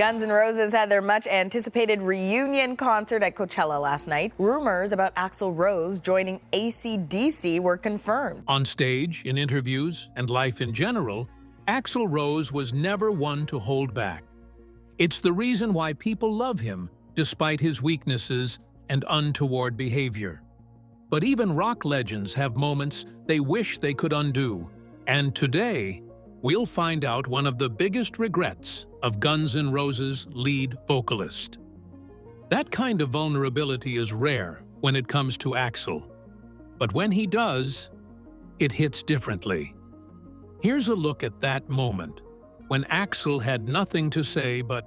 Guns N' Roses had their much-anticipated reunion concert at Coachella last night. Rumors about Axl Rose joining AC/DC were confirmed. On stage, in interviews, and life in general, Axl Rose was never one to hold back. It's the reason why people love him, despite his weaknesses and untoward behavior. But even rock legends have moments they wish they could undo. And today, we'll find out one of the biggest regrets of Guns N' Roses' lead vocalist. That kind of vulnerability is rare when it comes to Axl. But when he does, it hits differently. Here's a look at that moment, when Axl had nothing to say but,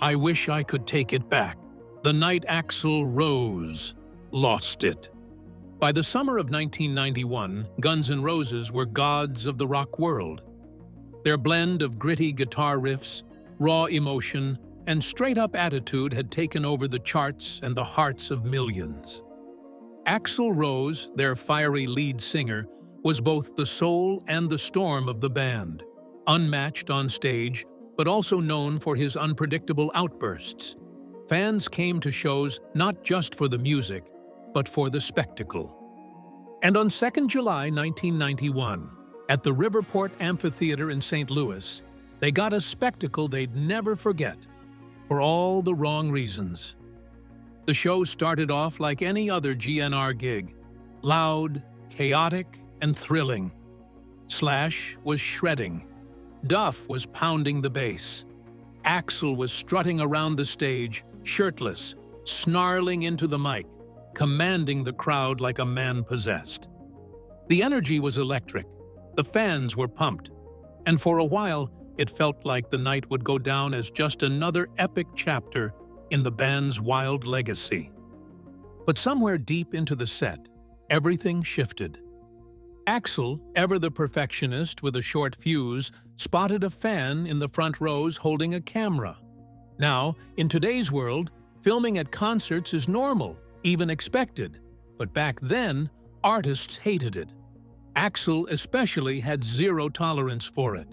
"I wish I could take it back. The night Axl Rose lost it." By the summer of 1991, Guns N' Roses were gods of the rock world. Their blend of gritty guitar riffs, raw emotion, and straight-up attitude had taken over the charts and the hearts of millions. Axl Rose, their fiery lead singer, was both the soul and the storm of the band, unmatched on stage, but also known for his unpredictable outbursts. Fans came to shows not just for the music, but for the spectacle. And on 2nd July 1991, at the Riverport Amphitheater in St. Louis, they got a spectacle they'd never forget, for all the wrong reasons. The show started off like any other GNR gig, loud, chaotic, and thrilling. Slash was shredding. Duff was pounding the bass. Axl was strutting around the stage, shirtless, snarling into the mic, commanding the crowd like a man possessed. The energy was electric. The fans were pumped. And for a while, it felt like the night would go down as just another epic chapter in the band's wild legacy. But somewhere deep into the set, everything shifted. Axl, ever the perfectionist with a short fuse, spotted a fan in the front rows holding a camera. Now, in today's world, filming at concerts is normal, even expected. But back then, artists hated it. Axl especially had zero tolerance for it.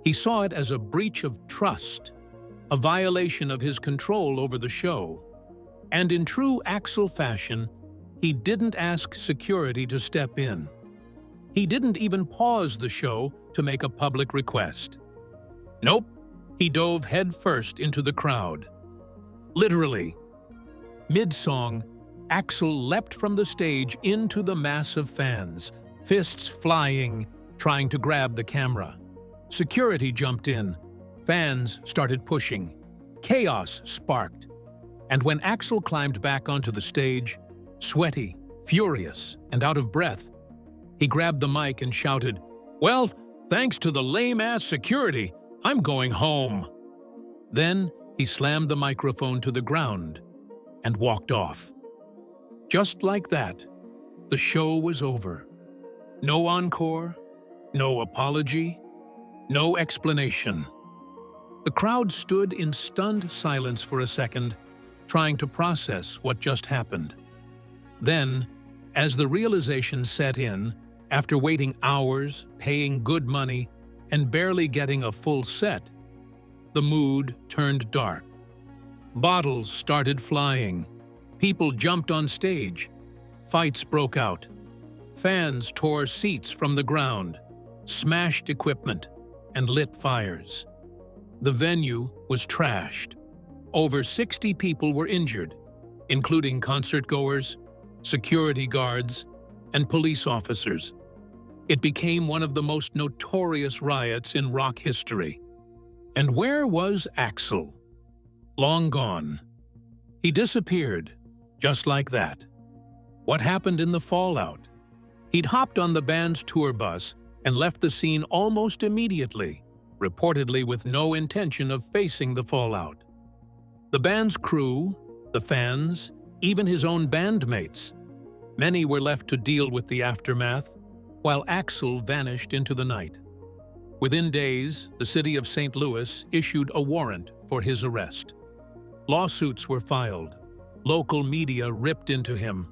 He saw it as a breach of trust, a violation of his control over the show. And in true Axl fashion, he didn't ask security to step in. He didn't even pause the show to make a public request. Nope, he dove headfirst into the crowd. Literally. Mid-song, Axl leapt from the stage into the mass of fans, fists flying, trying to grab the camera. Security jumped in. Fans started pushing. Chaos sparked. And when Axl climbed back onto the stage, sweaty, furious, and out of breath, he grabbed the mic and shouted, "Well, thanks to the lame-ass security, I'm going home." Then he slammed the microphone to the ground and walked off. Just like that, the show was over. No encore, no apology, no explanation. The crowd stood in stunned silence for a second, trying to process what just happened. Then, as the realization set in, after waiting hours, paying good money, and barely getting a full set, the mood turned dark. Bottles started flying. People jumped on stage. Fights broke out. Fans tore seats from the ground, smashed equipment, and lit fires. The venue was trashed. Over 60 people were injured, including concertgoers, security guards, and police officers. It became one of the most notorious riots in rock history. And where was Axl? Long gone. He disappeared, just like that. What happened in the fallout? He'd hopped on the band's tour bus and left the scene almost immediately, reportedly with no intention of facing the fallout. The band's crew, the fans, even his own bandmates, many were left to deal with the aftermath, while Axl vanished into the night. Within days, the city of St. Louis issued a warrant for his arrest. Lawsuits were filed. Local media ripped into him.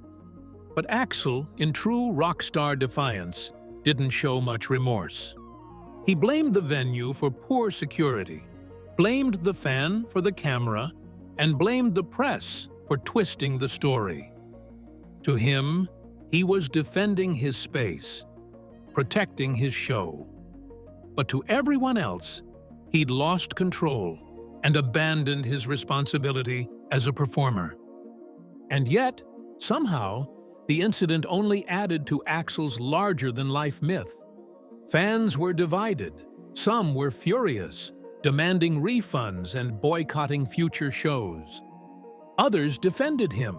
But Axl, in true rock star defiance, didn't show much remorse. He blamed the venue for poor security. blamed the fan for the camera, and blamed the press for twisting the story. To him, he was defending his space, protecting his show. But to everyone else, he'd lost control and abandoned his responsibility as a performer. And yet, somehow, the incident only added to Axl's larger-than-life myth. Fans were divided. Some were furious, demanding refunds and boycotting future shows. Others defended him,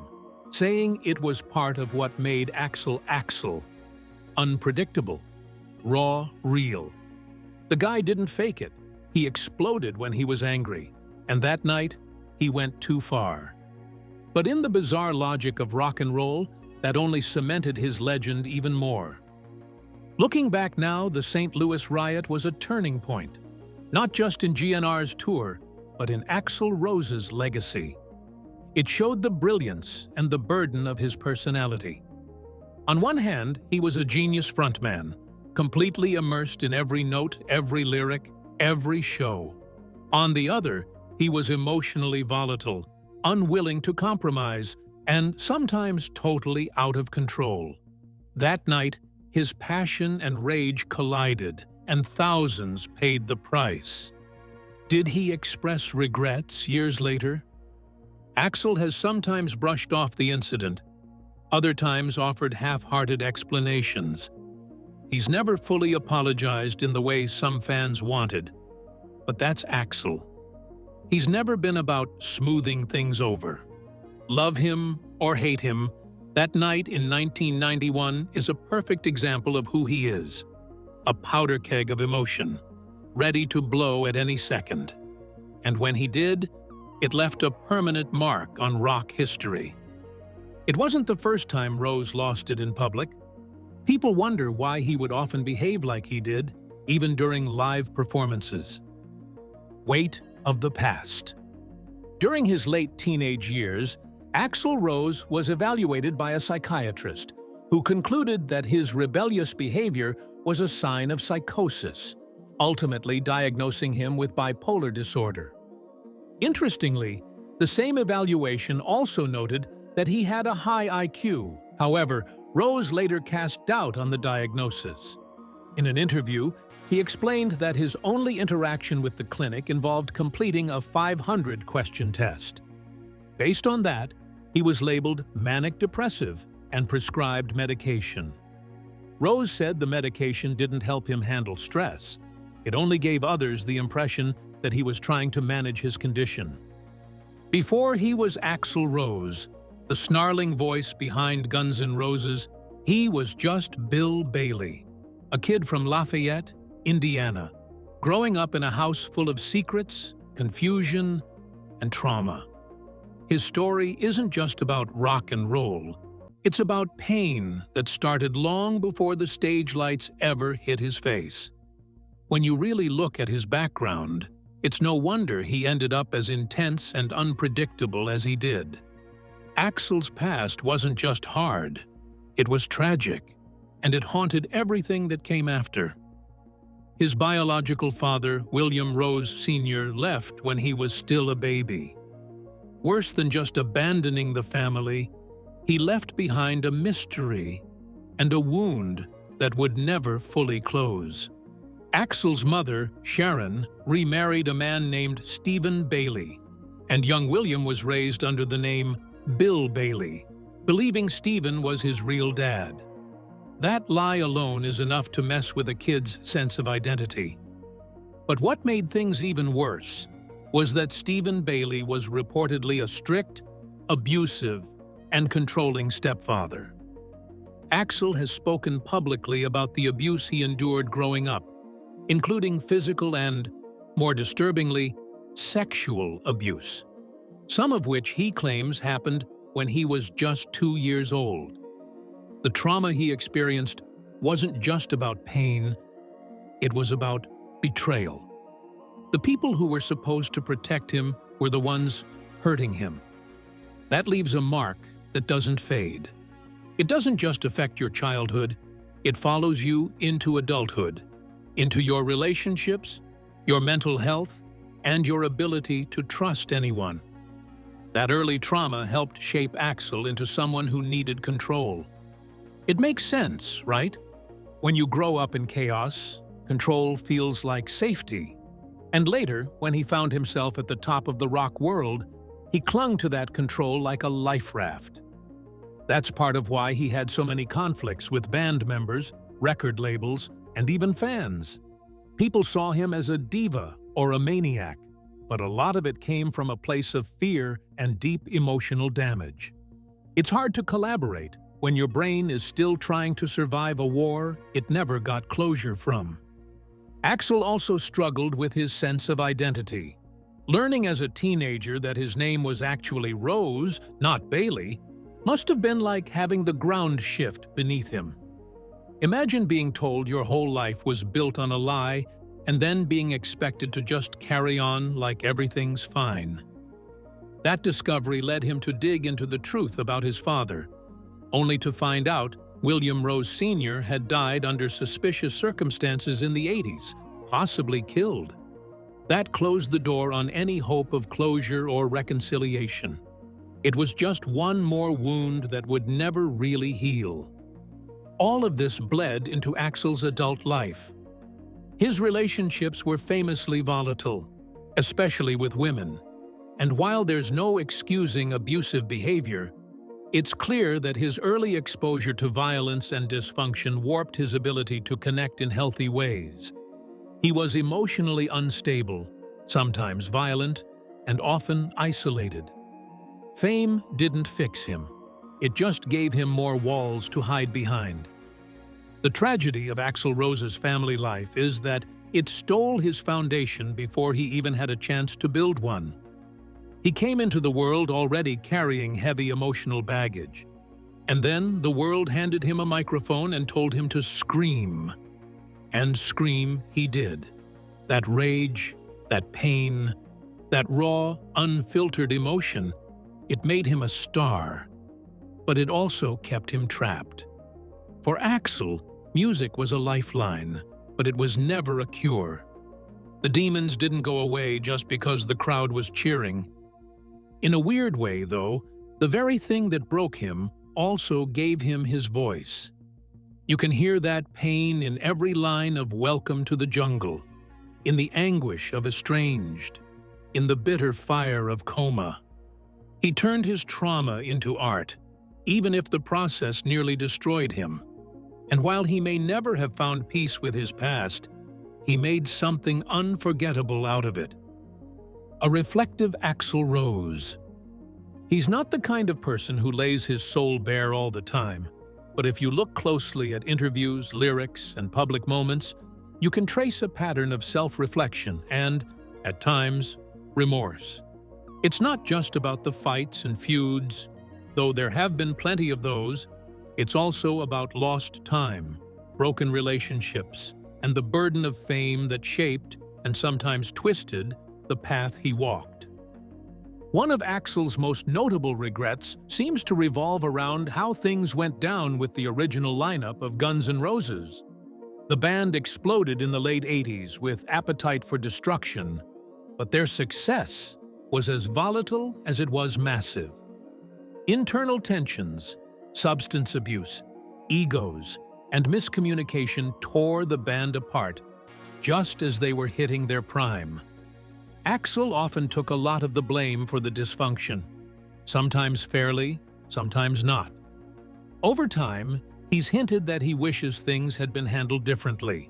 saying it was part of what made Axl Axl. Unpredictable, raw, real. The guy didn't fake it. He exploded when he was angry, and that night, he went too far. But in the bizarre logic of rock and roll, that only cemented his legend even more. Looking back now, the St. Louis Riot was a turning point, not just in GNR's tour, but in Axl Rose's legacy. It showed the brilliance and the burden of his personality. On one hand, he was a genius frontman, completely immersed in every note, every lyric, every show. On the other, he was emotionally volatile, unwilling to compromise, and sometimes totally out of control. That night, his passion and rage collided, and thousands paid the price. Did he express regrets years later? Axl has sometimes brushed off the incident, other times offered half-hearted explanations. He's never fully apologized in the way some fans wanted, but that's Axl. He's never been about smoothing things over. Love him or hate him, that night in 1991 is a perfect example of who he is. A powder keg of emotion, ready to blow at any second. And when he did, it left a permanent mark on rock history. It wasn't the first time Rose lost it in public. People wonder why he would often behave like he did, even during live performances. Weight of the past. During his late teenage years, Axl Rose was evaluated by a psychiatrist who concluded that his rebellious behavior was a sign of psychosis, ultimately diagnosing him with bipolar disorder. Interestingly, the same evaluation also noted that he had a high IQ. However, Rose later cast doubt on the diagnosis. In an interview, he explained that his only interaction with the clinic involved completing a 500-question test. Based on that, he was labeled manic-depressive and prescribed medication. Rose said the medication didn't help him handle stress. It only gave others the impression that he was trying to manage his condition. Before he was Axl Rose, the snarling voice behind Guns N' Roses, he was just Bill Bailey, a kid from Lafayette, Indiana, growing up in a house full of secrets, confusion, and trauma. His story isn't just about rock and roll. It's about pain that started long before the stage lights ever hit his face. When you really look at his background, it's no wonder he ended up as intense and unpredictable as he did. Axl's past wasn't just hard, it was tragic, and it haunted everything that came after. His biological father, William Rose Sr., left when he was still a baby. Worse than just abandoning the family, he left behind a mystery and a wound that would never fully close. Axl's mother, Sharon, remarried a man named Stephen Bailey, and young William was raised under the name Bill Bailey, believing Stephen was his real dad. That lie alone is enough to mess with a kid's sense of identity. But what made things even worse was that Stephen Bailey was reportedly a strict, abusive, and controlling stepfather. Axl has spoken publicly about the abuse he endured growing up, including physical and, more disturbingly, sexual abuse, some of which he claims happened when he was just 2 years old. The trauma he experienced wasn't just about pain, it was about betrayal. The people who were supposed to protect him were the ones hurting him. That leaves a mark that doesn't fade. It doesn't just affect your childhood, it follows you into adulthood, into your relationships, your mental health, and your ability to trust anyone. That early trauma helped shape Axl into someone who needed control. It makes sense, right? When you grow up in chaos, control feels like safety. And later, when he found himself at the top of the rock world, he clung to that control like a life raft. That's part of why he had so many conflicts with band members, record labels, and even fans. People saw him as a diva or a maniac, but a lot of it came from a place of fear and deep emotional damage. It's hard to collaborate when your brain is still trying to survive a war it never got closure from. Axl also struggled with his sense of identity. Learning as a teenager that his name was actually Rose, not Bailey, must have been like having the ground shift beneath him. Imagine being told your whole life was built on a lie and then being expected to just carry on like everything's fine. That discovery led him to dig into the truth about his father, only to find out William Rose Sr. had died under suspicious circumstances in the 80s, possibly killed. That closed the door on any hope of closure or reconciliation. It was just one more wound that would never really heal. All of this bled into Axl's adult life. His relationships were famously volatile, especially with women. And while there's no excusing abusive behavior, it's clear that his early exposure to violence and dysfunction warped his ability to connect in healthy ways. He was emotionally unstable, sometimes violent, and often isolated. Fame didn't fix him. It just gave him more walls to hide behind. The tragedy of Axl Rose's family life is that it stole his foundation before he even had a chance to build one. He came into the world already carrying heavy emotional baggage. And then the world handed him a microphone and told him to scream. And scream he did. That rage, that pain, that raw, unfiltered emotion, it made him a star. But it also kept him trapped. For Axl, music was a lifeline, but it was never a cure. The demons didn't go away just because the crowd was cheering. In a weird way, though, the very thing that broke him also gave him his voice. You can hear that pain in every line of Welcome to the Jungle, in the anguish of Estranged, in the bitter fire of Coma. He turned his trauma into art, even if the process nearly destroyed him. And while he may never have found peace with his past, he made something unforgettable out of it. A reflective Axl Rose. He's not the kind of person who lays his soul bare all the time, but if you look closely at interviews, lyrics, and public moments, you can trace a pattern of self-reflection and, at times, remorse. It's not just about the fights and feuds, though there have been plenty of those. It's also about lost time, broken relationships, and the burden of fame that shaped, and sometimes twisted, the path he walked. One of Axl's most notable regrets seems to revolve around how things went down with the original lineup of Guns N' Roses. The band exploded in the late 80s with Appetite for Destruction, but their success was as volatile as it was massive. Internal tensions, substance abuse, egos, and miscommunication tore the band apart just as they were hitting their prime. Axl often took a lot of the blame for the dysfunction, sometimes fairly, sometimes not. Over time, he's hinted that he wishes things had been handled differently,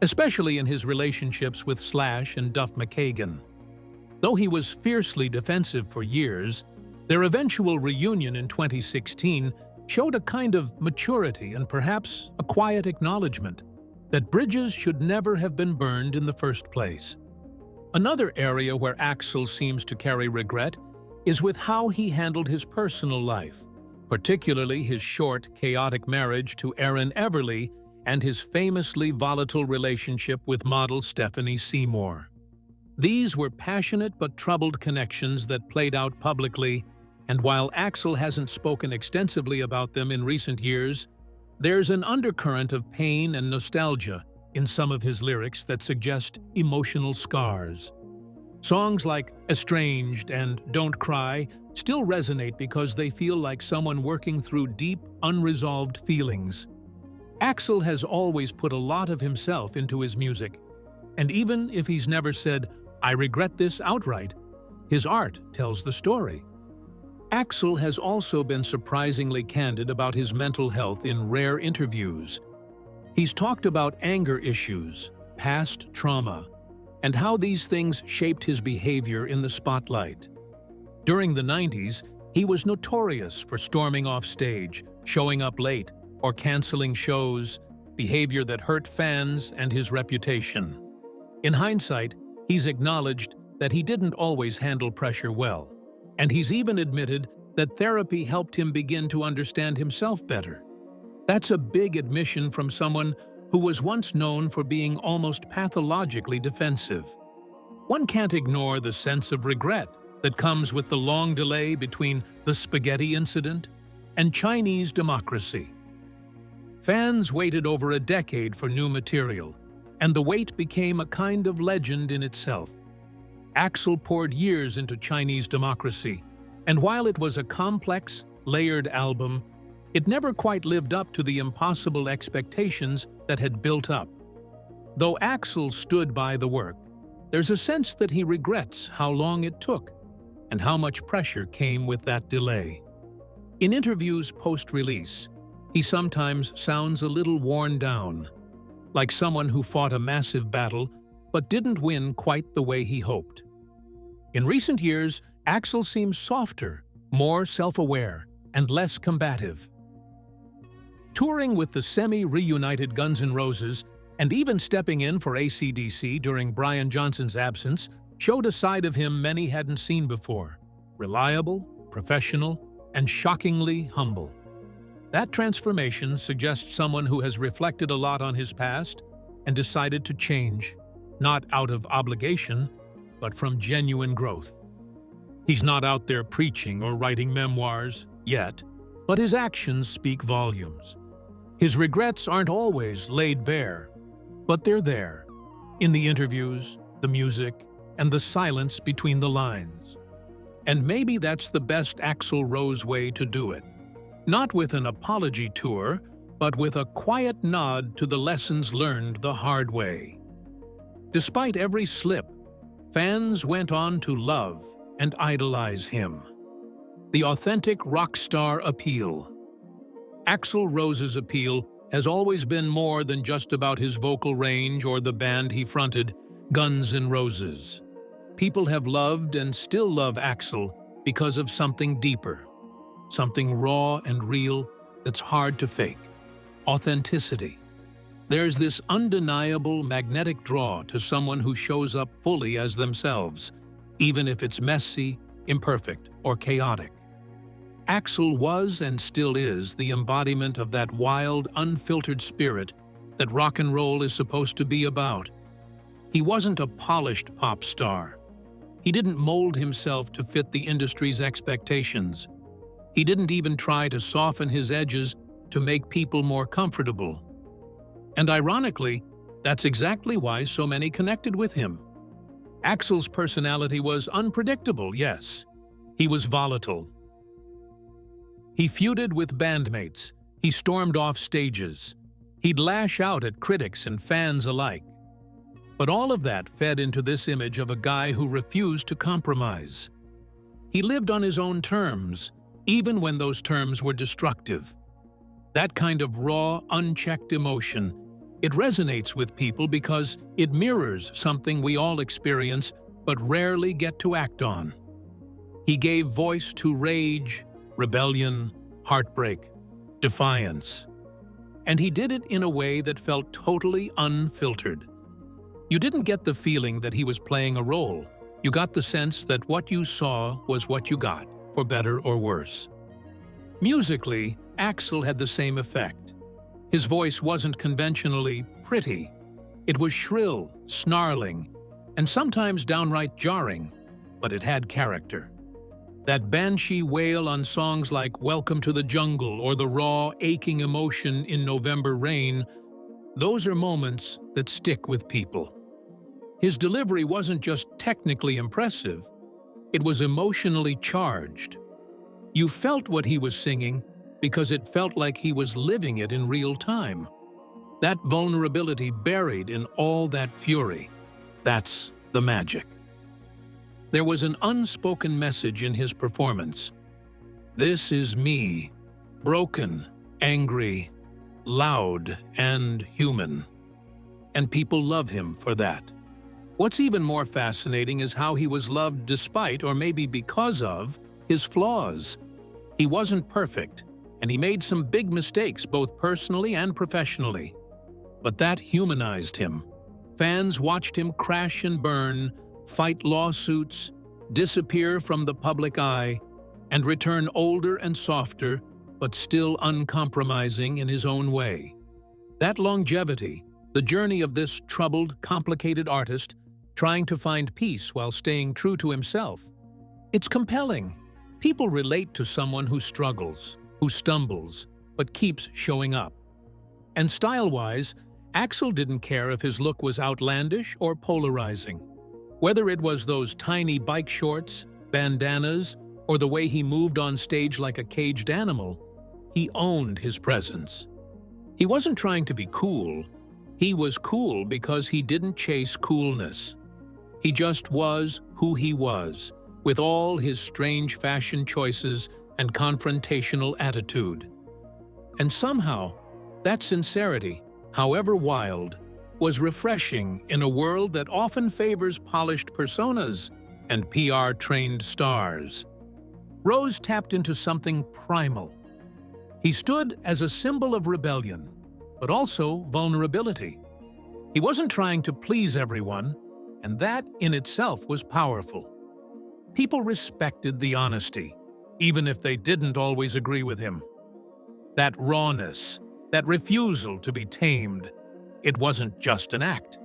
especially in his relationships with Slash and Duff McKagan. Though he was fiercely defensive for years, their eventual reunion in 2016 showed a kind of maturity and perhaps a quiet acknowledgement that bridges should never have been burned in the first place. Another area where Axl seems to carry regret is with how he handled his personal life, particularly his short, chaotic marriage to Erin Everly and his famously volatile relationship with model Stephanie Seymour. These were passionate but troubled connections that played out publicly, and while Axl hasn't spoken extensively about them in recent years, there's an undercurrent of pain and nostalgia in some of his lyrics that suggest emotional scars. Songs like Estranged and Don't Cry still resonate because they feel like someone working through deep, unresolved feelings. Axl has always put a lot of himself into his music, and even if he's never said, "I regret this" outright, his art tells the story. Axl has also been surprisingly candid about his mental health in rare interviews. He's talked about anger issues, past trauma, and how these things shaped his behavior in the spotlight. During the 90s, he was notorious for storming off stage, showing up late, or canceling shows, behavior that hurt fans and his reputation. In hindsight, he's acknowledged that he didn't always handle pressure well, and he's even admitted that therapy helped him begin to understand himself better. That's a big admission from someone who was once known for being almost pathologically defensive. One can't ignore the sense of regret that comes with the long delay between the spaghetti incident and Chinese democracy. Fans waited over a decade for new material, and the wait became a kind of legend in itself. Axl poured years into Chinese democracy, and while it was a complex, layered album, it never quite lived up to the impossible expectations that had built up. Though Axl stood by the work, there's a sense that he regrets how long it took and how much pressure came with that delay. In interviews post-release, he sometimes sounds a little worn down, like someone who fought a massive battle but didn't win quite the way he hoped. In recent years, Axl seems softer, more self-aware, and less combative. Touring with the semi-reunited Guns N' Roses and even stepping in for AC/DC during Brian Johnson's absence showed a side of him many hadn't seen before: reliable, professional, and shockingly humble. That transformation suggests someone who has reflected a lot on his past and decided to change, not out of obligation, but from genuine growth. He's not out there preaching or writing memoirs yet, but his actions speak volumes. His regrets aren't always laid bare, but they're there, in the interviews, the music, and the silence between the lines. And maybe that's the best Axl Rose way to do it. Not with an apology tour, but with a quiet nod to the lessons learned the hard way. Despite every slip, fans went on to love and idolize him. The authentic rock star appeal. Axl Rose's appeal has always been more than just about his vocal range or the band he fronted, Guns N' Roses. People have loved and still love Axl because of something deeper, something raw and real that's hard to fake: authenticity. There's this undeniable magnetic draw to someone who shows up fully as themselves, even if it's messy, imperfect, or chaotic. Axl was and still is the embodiment of that wild, unfiltered spirit that rock and roll is supposed to be about. He wasn't a polished pop star. He didn't mold himself to fit the industry's expectations. He didn't even try to soften his edges to make people more comfortable. And ironically, that's exactly why so many connected with him. Axl's personality was unpredictable, yes. He was volatile. He feuded with bandmates. He stormed off stages. He'd lash out at critics and fans alike. But all of that fed into this image of a guy who refused to compromise. He lived on his own terms, even when those terms were destructive. That kind of raw, unchecked emotion, it resonates with people because it mirrors something we all experience but rarely get to act on. He gave voice to rage, rebellion, heartbreak, defiance. And he did it in a way that felt totally unfiltered. You didn't get the feeling that he was playing a role. You got the sense that what you saw was what you got, for better or worse. Musically, Axl had the same effect. His voice wasn't conventionally pretty. It was shrill, snarling, and sometimes downright jarring, but it had character. That banshee wail on songs like Welcome to the Jungle or the raw, aching emotion in November Rain, those are moments that stick with people. His delivery wasn't just technically impressive, it was emotionally charged. You felt what he was singing because it felt like he was living it in real time. That vulnerability buried in all that fury. That's the magic. There was an unspoken message in his performance. This is me, broken, angry, loud, and human. And people love him for that. What's even more fascinating is how he was loved despite, or maybe because of, his flaws. He wasn't perfect, and he made some big mistakes both personally and professionally. But that humanized him. Fans watched him crash and burn, fight lawsuits, disappear from the public eye, and return older and softer, but still uncompromising in his own way. That longevity, the journey of this troubled, complicated artist, trying to find peace while staying true to himself. It's compelling. People relate to someone who struggles, who stumbles, but keeps showing up. And style-wise, Axl didn't care if his look was outlandish or polarizing. Whether it was those tiny bike shorts, bandanas, or the way he moved on stage like a caged animal, he owned his presence. He wasn't trying to be cool. He was cool because he didn't chase coolness. He just was who he was, with all his strange fashion choices and confrontational attitude. And somehow, that sincerity, however wild, was refreshing in a world that often favors polished personas and PR-trained stars. Rose tapped into something primal. He stood as a symbol of rebellion, but also vulnerability. He wasn't trying to please everyone, and that in itself was powerful. People respected the honesty, even if they didn't always agree with him. That rawness, that refusal to be tamed, it wasn't just an act.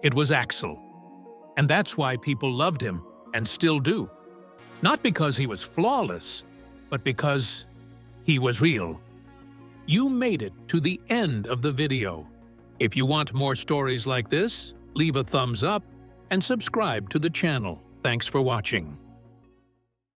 It was Axl. And that's why people loved him, and still do. Not because he was flawless, but because he was real. You made it to the end of the video. If you want more stories like this, leave a thumbs up and subscribe to the channel. Thanks for watching.